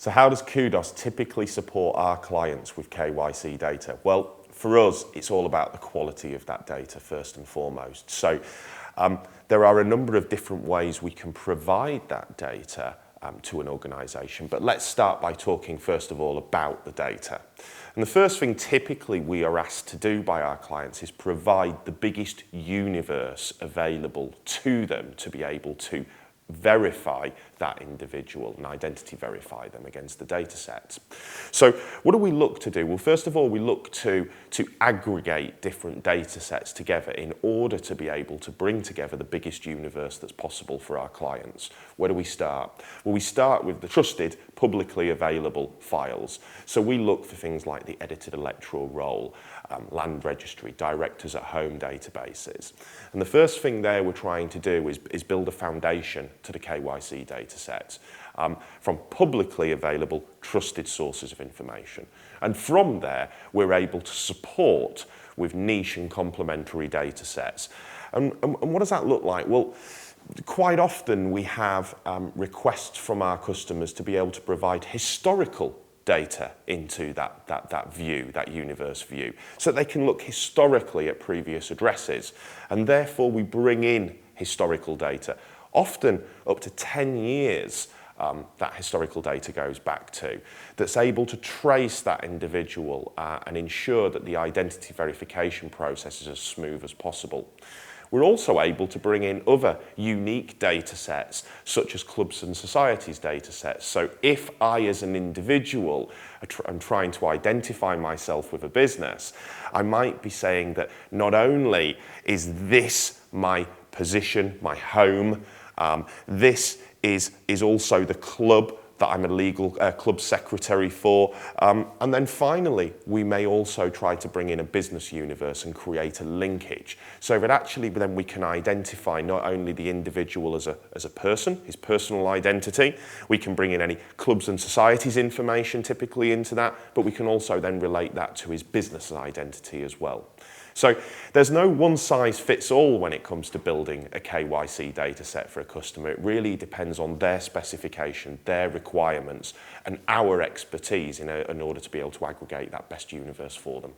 So how does Kudos typically support our clients with KYC data? Well, for us, it's all about the quality of that data first and foremost. So there are a number of different ways we can provide that data to an organisation, but let's start by talking first of all about the data. And the first thing typically we are asked to do by our clients is provide the biggest universe available to them to be able to verify that individual and identity verify them against the data sets. So what do we look to do? Well, first of all, we look to aggregate different data sets together in order to be able to bring together the biggest universe that's possible for our clients. Where do we start? Well, we start with the trusted, publicly available files. So we look for things like the edited electoral roll, land registry, directors at home databases. And the first thing there we're trying to do is build a foundation to the KYC data sets from publicly available trusted sources of information. And from there, we're able to support with niche and complementary data sets. And what does that look like? Well, quite often we have requests from our customers to be able to provide historical data into that view, that universe view, so that they can look historically at previous addresses. And therefore we bring in historical data, often up to 10 years that historical data goes back to, that's able to trace that individual and ensure that the identity verification process is as smooth as possible. We're also able to bring in other unique data sets, such as clubs and societies data sets. So if I, as an individual, am trying to identify myself with a business, I might be saying that not only is this my position, my home, this is also the club that I'm a legal club secretary for. And then finally, we may also try to bring in a business universe and create a linkage. So that actually then we can identify not only the individual as a person, his personal identity, we can bring in any clubs and societies information typically into that, but we can also then relate that to his business identity as well. So there's no one size fits all when it comes to building a KYC data set for a customer. It really depends on their specification, their requirements, and our expertise in order to be able to aggregate that best universe for them.